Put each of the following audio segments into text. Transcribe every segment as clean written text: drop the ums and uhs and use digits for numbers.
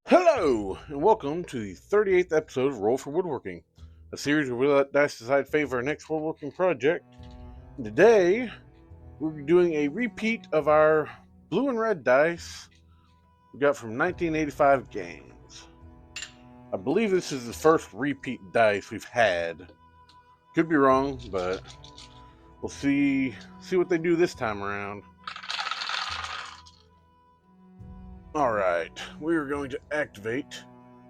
Hello, and welcome to the 38th episode of Roll for Woodworking, a series where we let dice decide fate for our next woodworking project. And today, we're doing a repeat of our blue and red dice we got from 1985 games. I believe this is the first repeat dice we've had. Could be wrong, but we'll see what they do this time around. Alright, we are going to activate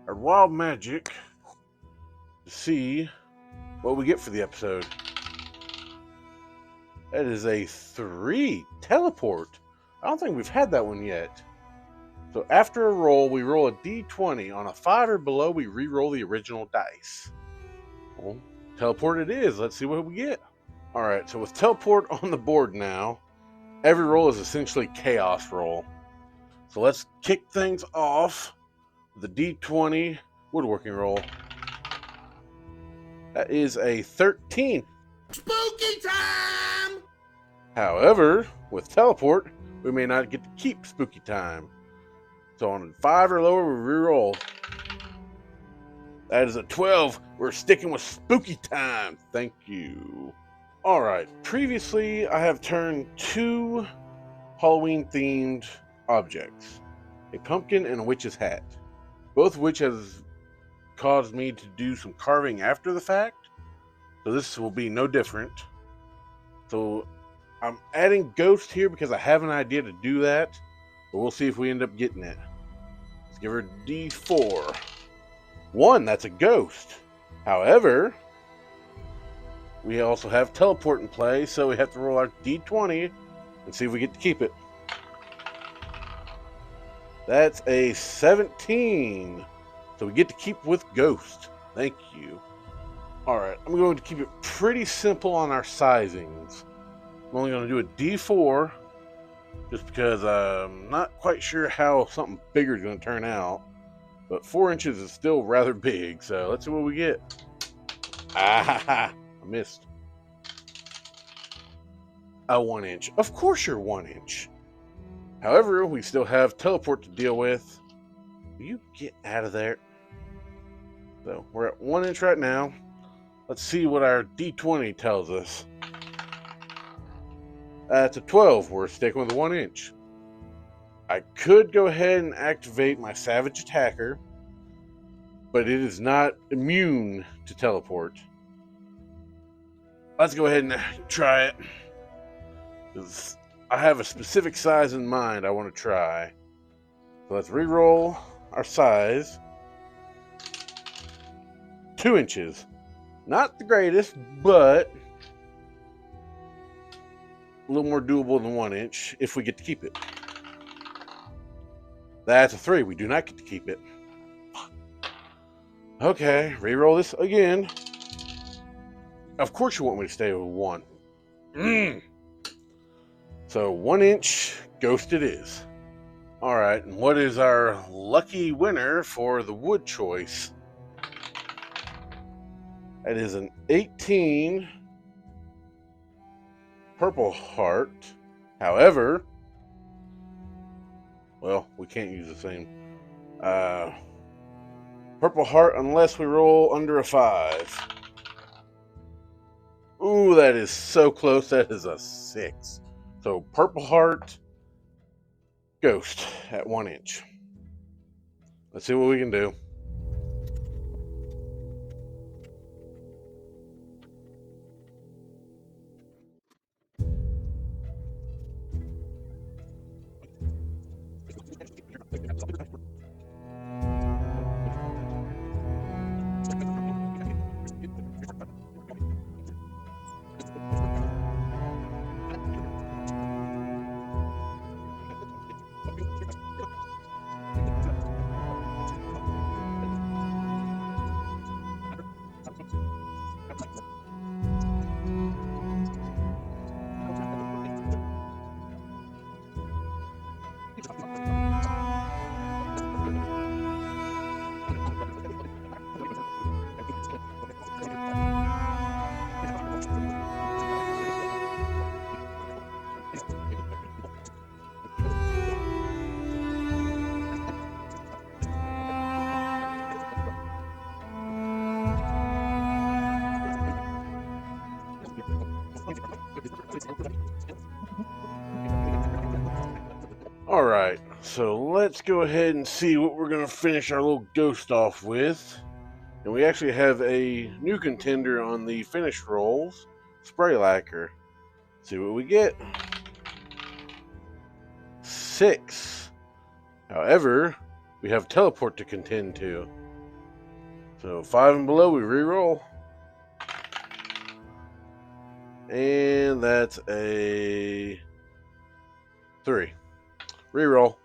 our wild magic to see what we get for the episode. That is a 3 teleport. I don't think we've had that one yet. So after a roll, we roll a d20. On a 5 or below, we re-roll the original dice. Well, teleport it is. Let's see what we get. Alright, so with teleport on the board now, every roll is essentially chaos roll. So let's kick things off with the d20 woodworking roll. That is a 13. Spooky time! However, with teleport, we may not get to keep spooky time. So on a 5 or lower, we reroll. That is a 12. We're sticking with spooky time. Thank you. Alright, previously I have turned 2 Halloween-themed objects. A pumpkin and a witch's hat. Both of which has caused me to do some carving after the fact. So this will be no different. So I'm adding ghost here because I have an idea to do that. But we'll see if we end up getting it. Let's give her D4. 1, that's a ghost. However, we also have teleport in play, so we have to roll our D20 and see if we get to keep it. That's a 17. So we get to keep with ghost. Thank you. Alright, I'm going to keep it pretty simple on our sizings. I'm only going to do a D4 just because I'm not quite sure how something bigger is going to turn out. But 4 inches is still rather big, so let's see what we get. I missed. A 1 inch. Of course you're 1 inch. However, we still have teleport to deal with. Will you get out of there? So we're at 1 inch right now. Let's see what our D20 tells us. That's a 12. We're sticking with 1 inch. I could go ahead and activate my Savage Attacker, but it is not immune to teleport. Let's go ahead and try it. Because I have a specific size in mind I want to try. So let's re-roll our size. 2 inches. Not the greatest, but a little more doable than 1 inch if we get to keep it. That's a 3. We do not get to keep it. Okay, re-roll this again. Of course you want me to stay with 1. So 1 inch ghost it is. Alright, and what is our lucky winner for the wood choice? That is an 18 purple heart. However, well, we can't use the same purple heart unless we roll under a 5. Ooh, that is so close. That is a 6. So purple heart, ghost at 1 inch. Let's see what we can do. So let's go ahead and see what we're going to finish our little ghost off with. And we actually have a new contender on the finish rolls, spray lacquer. See what we get. 6. However, we have teleport to contend to. So 5 and below, we re-roll. And that's a 3. Re-roll.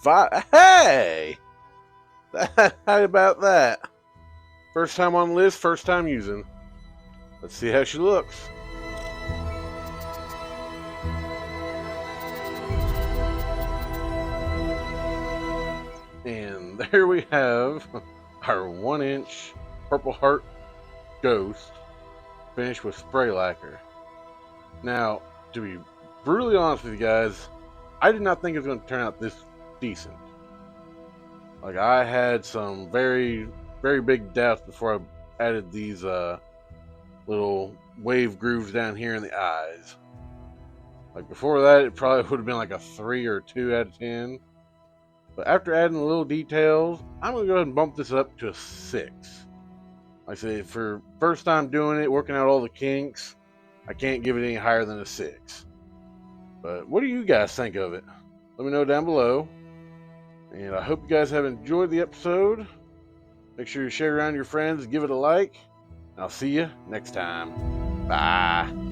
5. Hey! How about that? First time on the list, first time using. Let's see how she looks. And there we have our 1-inch Purple Heart Ghost finished with spray lacquer. Now, to be brutally honest with you guys, I did not think it was going to turn out this decent. Like, I had some very, very big doubts before I added these little wave grooves down here in the eyes. Like, before that, it probably would have been like a 3 or 2 out of 10. But after adding the little details, I'm going to go ahead and bump this up to a 6. Like I say, for first time doing it, working out all the kinks, I can't give it any higher than a 6. But what do you guys think of it? Let me know down below. And I hope you guys have enjoyed the episode. Make sure you share it around your friends, give it a like. And I'll see you next time. Bye.